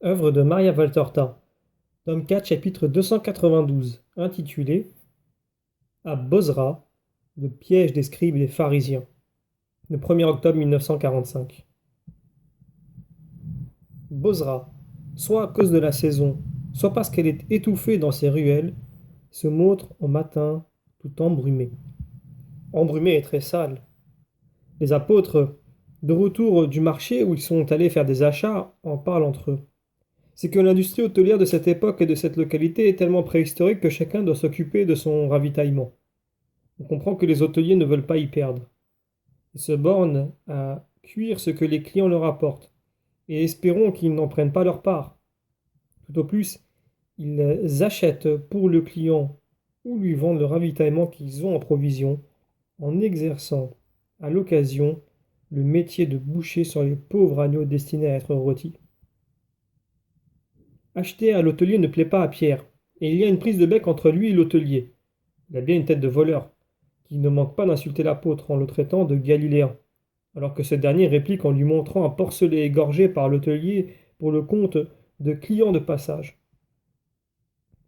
Œuvre de Maria Valtorta, tome 4, chapitre 292, intitulé À Bozrah, le piège des scribes et des pharisiens, le 1er octobre 1945. Bozrah, soit à cause de la saison, soit parce qu'elle est étouffée dans ses ruelles, se montre au matin tout embrumée. Embrumée et très sale. Les apôtres, de retour du marché où ils sont allés faire des achats, en parlent entre eux. C'est que l'industrie hôtelière de cette époque et de cette localité est tellement préhistorique que chacun doit s'occuper de son ravitaillement. On comprend que les hôteliers ne veulent pas y perdre. Ils se bornent à cuire ce que les clients leur apportent, et espérons qu'ils n'en prennent pas leur part. Tout au plus, ils achètent pour le client ou lui vendent le ravitaillement qu'ils ont en provision, en exerçant, à l'occasion, le métier de boucher sur les pauvres agneaux destinés à être rôtis. Acheter à l'hôtelier ne plaît pas à Pierre, et il y a une prise de bec entre lui et l'hôtelier. Il a bien une tête de voleur, qui ne manque pas d'insulter l'apôtre en le traitant de Galiléen, alors que ce dernier réplique en lui montrant un porcelet égorgé par l'hôtelier pour le compte de clients de passage.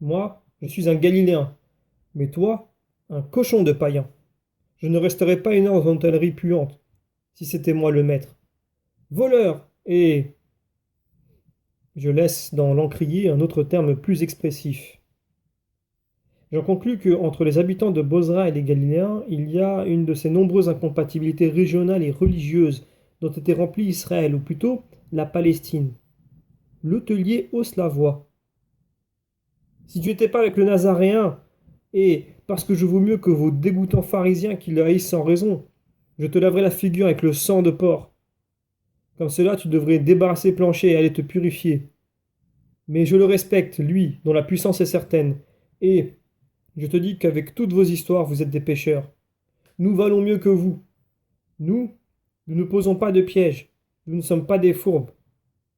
Moi, je suis un Galiléen, mais toi, un cochon de païen. Je ne resterai pas une heure dans une hôtellerie puante, si c'était moi le maître. Voleur et je laisse dans l'encrier un autre terme plus expressif. J'en conclus que, entre les habitants de Bozrah et les Galiléens, il y a une de ces nombreuses incompatibilités régionales et religieuses dont était rempli Israël, ou plutôt la Palestine. L'hôtelier hausse la voix. Si tu n'étais pas avec le Nazaréen, et parce que je vaux mieux que vos dégoûtants pharisiens qui le haïssent sans raison, je te laverai la figure avec le sang de porc. Comme cela, tu devrais débarrasser plancher et aller te purifier. Mais je le respecte, lui, dont la puissance est certaine, et je te dis qu'avec toutes vos histoires, vous êtes des pécheurs. Nous valons mieux que vous. Nous ne posons pas de pièges. Nous ne sommes pas des fourbes.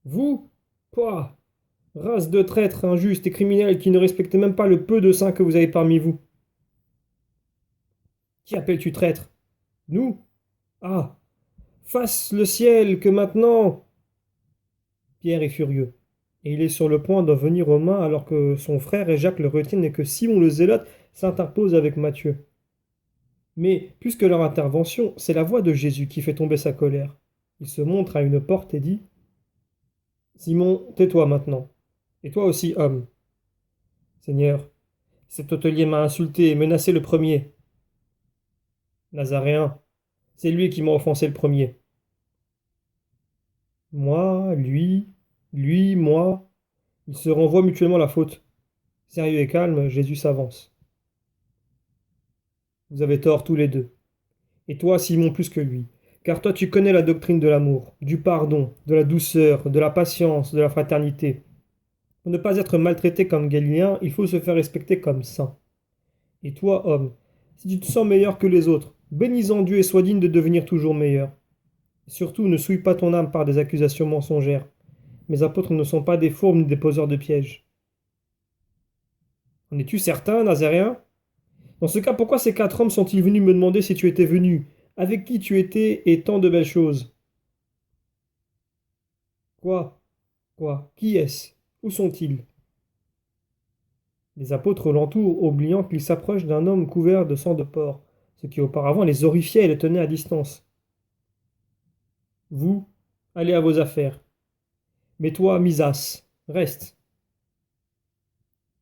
Vous? Quoi? Race de traîtres injustes et criminels qui ne respectez même pas le peu de saints que vous avez parmi vous. Qui appelles-tu traître? Nous? Ah! Fasse le ciel que maintenant... Pierre est furieux, et il est sur le point d'en venir aux mains alors que son frère et Jacques le retiennent et que Simon le Zélote s'interpose avec Matthieu. Mais, plus que leur intervention, c'est la voix de Jésus qui fait tomber sa colère. Il se montre à une porte et dit: Simon, tais-toi maintenant. Et toi aussi, homme. Seigneur, cet hôtelier m'a insulté et menacé le premier. Nazaréen, c'est lui qui m'a offensé le premier. Moi, lui, moi, ils se renvoient mutuellement la faute. Sérieux et calme, Jésus s'avance. Vous avez tort tous les deux. Et toi, Simon, plus que lui. Car toi, tu connais la doctrine de l'amour, du pardon, de la douceur, de la patience, de la fraternité. Pour ne pas être maltraité comme Galiléen, il faut se faire respecter comme saint. Et toi, homme, si tu te sens meilleur que les autres, bénis-en Dieu et sois digne de devenir toujours meilleur. Et surtout, ne souille pas ton âme par des accusations mensongères. Mes apôtres ne sont pas des fourbes ni des poseurs de pièges. En es-tu certain, Nazaréen? Dans ce cas, pourquoi ces 4 hommes sont-ils venus me demander si tu étais venu, avec qui tu étais et tant de belles choses? Quoi? Quoi? Qui est-ce? Où sont-ils? Les apôtres l'entourent, oubliant qu'il s'approche d'un homme couvert de sang de porc, ce qui auparavant les horrifiait et les tenait à distance. Vous, allez à vos affaires. Mais toi, Misas, reste.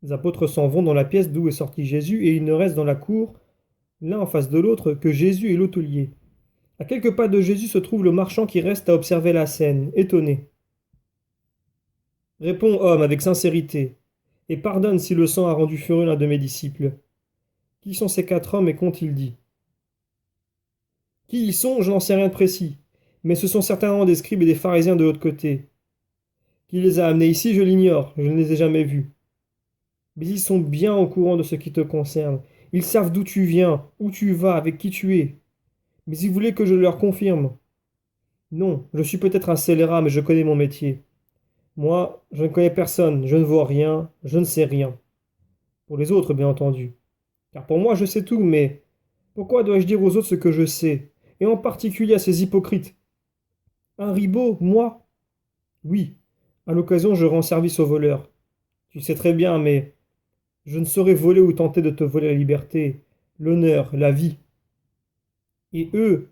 Les apôtres s'en vont dans la pièce d'où est sorti Jésus, et il ne reste dans la cour, l'un en face de l'autre, que Jésus et l'hôtelier. À quelques pas de Jésus se trouve le marchand qui reste à observer la scène, étonné. Réponds, homme, avec sincérité, et pardonne si le sang a rendu furieux l'un de mes disciples. Qui sont ces 4 hommes et qu'ont-ils dit? Qui ils sont, je n'en sais rien de précis, mais ce sont certainement des scribes et des pharisiens de l'autre côté. Qui les a amenés ici, je l'ignore, je ne les ai jamais vus. Mais ils sont bien au courant de ce qui te concerne. Ils savent d'où tu viens, où tu vas, avec qui tu es. Mais ils voulaient que je leur confirme. Non, je suis peut-être un scélérat, mais je connais mon métier. Moi, je ne connais personne, je ne vois rien, je ne sais rien. Pour les autres, bien entendu. Car pour moi, je sais tout, mais pourquoi dois-je dire aux autres ce que je sais, et en particulier à ces hypocrites? Un ribot, moi? Oui, À l'occasion, je rends service aux voleurs. Tu sais très bien, mais je ne saurais voler ou tenter de te voler la liberté, l'honneur, la vie. Et eux,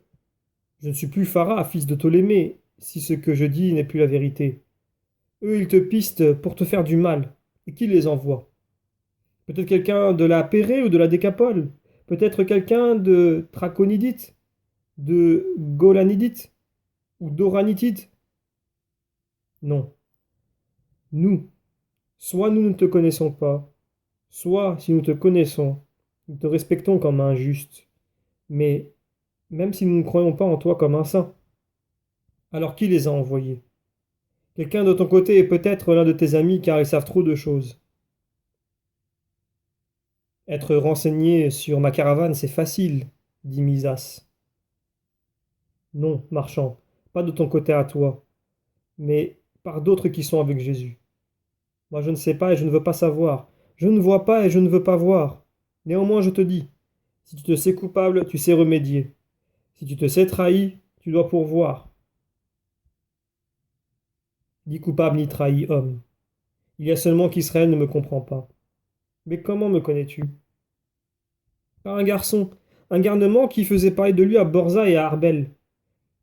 je ne suis plus Phara, fils de Ptolémée, si ce que je dis n'est plus la vérité. Eux, ils te pistent pour te faire du mal. Et qui les envoie? Peut-être quelqu'un de la Pérée ou de la Décapole? Peut-être quelqu'un de Traconidite? De Golanidite? Ou d'Oranitide? Non. Nous. Soit nous ne te connaissons pas, soit, si nous te connaissons, nous te respectons comme un juste. Mais même si nous ne croyons pas en toi comme un saint, alors qui les a envoyés? Quelqu'un de ton côté est peut-être l'un de tes amis car ils savent trop de choses. Être renseigné sur ma caravane, c'est facile, dit Misas. Non, marchand, pas de ton côté à toi, mais par d'autres qui sont avec Jésus. Moi je ne sais pas et je ne veux pas savoir. Je ne vois pas et je ne veux pas voir. Néanmoins je te dis, si tu te sais coupable, tu sais remédier. Si tu te sais trahi, tu dois pourvoir. Ni coupable ni trahi, homme. Il y a seulement qu'Israël ne me comprend pas. Mais comment me connais-tu? Par un garnement qui faisait parler de lui à Borza et à Arbel.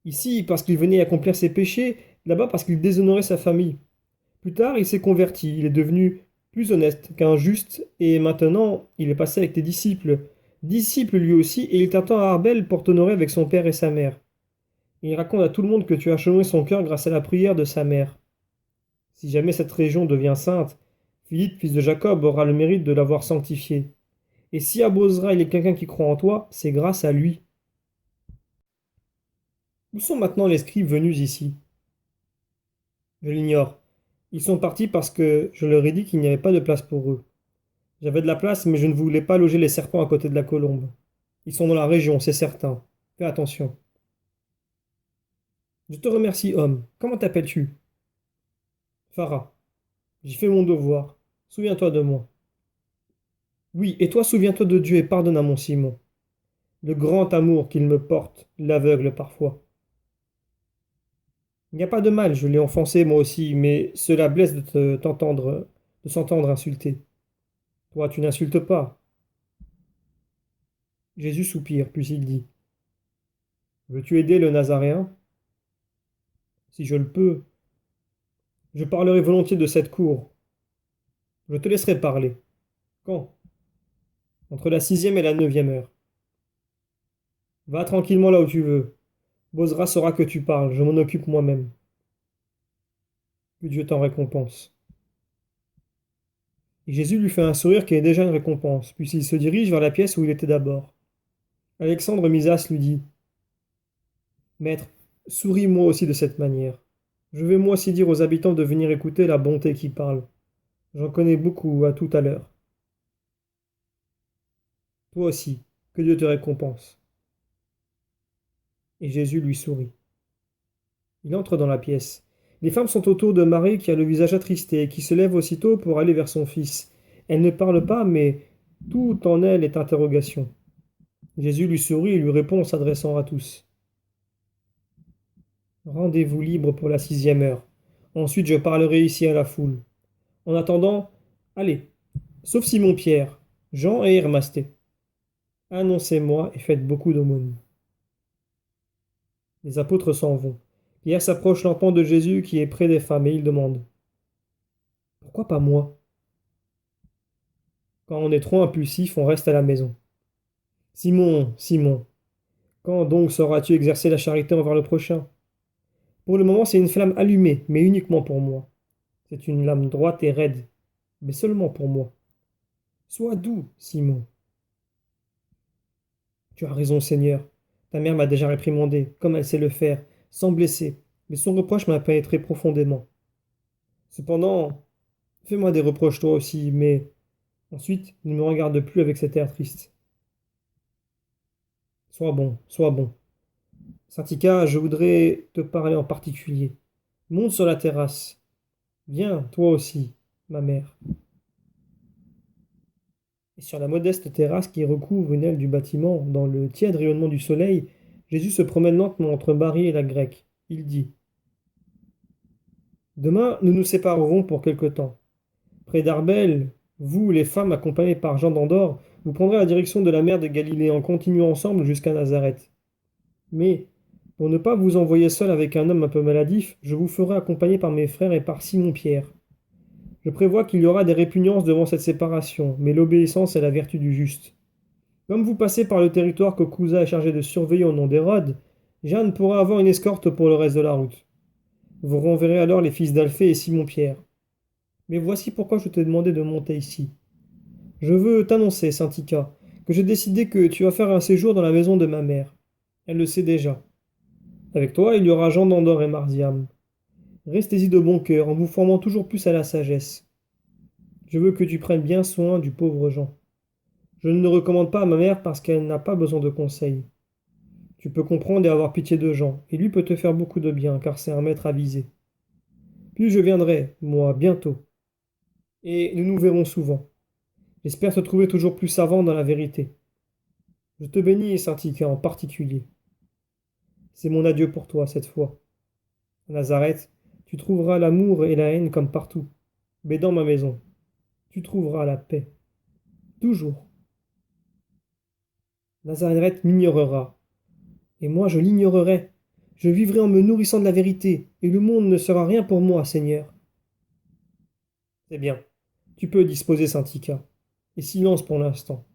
Ici, parce qu'il venait accomplir ses péchés, là-bas, parce qu'il déshonorait sa famille. Plus tard, il s'est converti, il est devenu plus honnête qu'un juste, et maintenant, il est passé avec tes disciples. Disciple lui aussi, et il t'attend à Arbel pour t'honorer avec son père et sa mère. Et il raconte à tout le monde que tu as changé son cœur grâce à la prière de sa mère. Si jamais cette région devient sainte, Philippe, fils de Jacob, aura le mérite de l'avoir sanctifiée. Et si à Bozra il est quelqu'un qui croit en toi, c'est grâce à lui. Où sont maintenant les scribes venus ici? Je l'ignore. Ils sont partis parce que je leur ai dit qu'il n'y avait pas de place pour eux. J'avais de la place, mais je ne voulais pas loger les serpents à côté de la colombe. Ils sont dans la région, c'est certain. Fais attention. Je te remercie, homme. Comment t'appelles-tu? Farah. J'ai fait mon devoir. Souviens-toi de moi. Oui, et toi souviens-toi de Dieu et pardonne à mon Simon. Le grand amour qu'il me porte l'aveugle parfois. Il n'y a pas de mal, je l'ai offensé moi aussi, mais cela blesse de s'entendre insulter. Toi, tu n'insultes pas. Jésus soupire, puis il dit, veux-tu aider le Nazaréen? Si je le peux, je parlerai volontiers de cette cour. Je te laisserai parler. Quand? Entre la 6e et la 9e heure. Va tranquillement là où tu veux. Bozra saura que tu parles, je m'en occupe moi-même. Que Dieu t'en récompense. Et Jésus lui fait un sourire qui est déjà une récompense, puis il se dirige vers la pièce où il était d'abord. Alexandre Misas lui dit, maître, souris moi aussi de cette manière. Je vais moi aussi dire aux habitants de venir écouter la bonté qui parle. J'en connais beaucoup, à tout à l'heure. Toi aussi, que Dieu te récompense. Et Jésus lui sourit. Il entre dans la pièce. Les femmes sont autour de Marie qui a le visage attristé et qui se lève aussitôt pour aller vers son fils. Elle ne parle pas, mais tout en elle est interrogation. Jésus lui sourit et lui répond en s'adressant à tous. Rendez-vous libre pour la 6e heure. Ensuite, je parlerai ici à la foule. En attendant, allez, sauf Simon-Pierre, Jean et Hermasté. Annoncez-moi et faites beaucoup d'aumônes. Les apôtres s'en vont. Pierre s'approche lentement de Jésus qui est près des femmes et il demande, pourquoi pas moi? Quand on est trop impulsif, on reste à la maison. Simon, Simon, quand donc sauras-tu exercer la charité envers le prochain? Pour le moment, c'est une flamme allumée, mais uniquement pour moi. C'est une lame droite et raide, mais seulement pour moi. Sois doux, Simon. Tu as raison, Seigneur. Ta mère m'a déjà réprimandé, comme elle sait le faire, sans blesser, mais son reproche m'a pénétré profondément. Cependant, fais-moi des reproches toi aussi, mais ensuite ne me regarde plus avec cet air triste. Sois bon, sois bon. Satika, je voudrais te parler en particulier. Monte sur la terrasse. Viens, toi aussi, ma mère. Et sur la modeste terrasse qui recouvre une aile du bâtiment, dans le tiède rayonnement du soleil, Jésus se promène lentement entre Marie et la grecque. Il dit, Demain, nous nous séparerons pour quelque temps. Près d'Arbel, vous, les femmes, accompagnées par Jean d'Andorre, vous prendrez la direction de la mer de Galilée en continuant ensemble jusqu'à Nazareth. Mais, pour ne pas vous envoyer seul avec un homme un peu maladif, je vous ferai accompagner par mes frères et par Simon-Pierre. Je prévois qu'il y aura des répugnances devant cette séparation, mais l'obéissance est la vertu du juste. Comme vous passez par le territoire que Cusa est chargé de surveiller au nom d'Hérode, Jeanne pourra avoir une escorte pour le reste de la route. Vous renverrez alors les fils d'Alphée et Simon-Pierre. Mais voici pourquoi je t'ai demandé de monter ici. Je veux t'annoncer, Saint-Ika, que j'ai décidé que tu vas faire un séjour dans la maison de ma mère. Elle le sait déjà. Avec toi, il y aura Jean d'Andorre et Mardiam. Restez-y de bon cœur en vous formant toujours plus à la sagesse. Je veux que tu prennes bien soin du pauvre Jean. Je ne le recommande pas à ma mère parce qu'elle n'a pas besoin de conseils. Tu peux comprendre et avoir pitié de Jean, et lui peut te faire beaucoup de bien, car c'est un maître avisé. Puis je viendrai, moi, bientôt, et nous nous verrons souvent. J'espère te trouver toujours plus savant dans la vérité. Je te bénis, Saint-Ika en particulier. C'est mon adieu pour toi cette fois. À Nazareth, tu trouveras l'amour et la haine comme partout. Mais dans ma maison, tu trouveras la paix. Toujours. Nazareth m'ignorera. Et moi je l'ignorerai. Je vivrai en me nourrissant de la vérité, et le monde ne sera rien pour moi, Seigneur. C'est bien. Tu peux disposer, Saint-Ika. Et silence pour l'instant.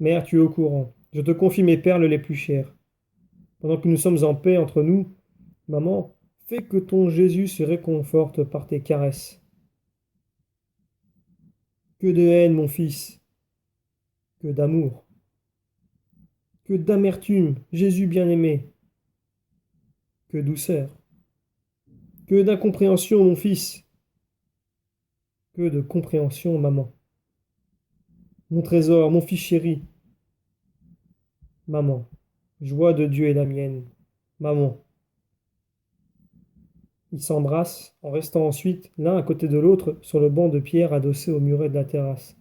Mère, tu es au courant. Je te confie mes perles les plus chères. Pendant que nous sommes en paix entre nous, maman, fais que ton Jésus se réconforte par tes caresses. Que de haine, mon fils, que d'amour, que d'amertume, Jésus bien-aimé, que douceur, que d'incompréhension, mon fils, que de compréhension, maman. Mon trésor, mon fils chéri, maman, joie de Dieu est la mienne, maman. Ils s'embrassent en restant ensuite l'un à côté de l'autre sur le banc de pierre adossé au muret de la terrasse.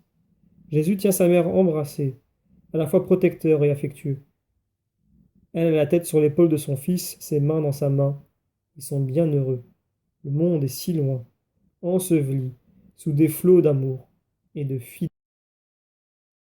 Jésus tient sa mère embrassée, à la fois protecteur et affectueux. Elle a la tête sur l'épaule de son fils, ses mains dans sa main. Ils sont bien heureux. Le monde est si loin, enseveli, sous des flots d'amour et de fidélité.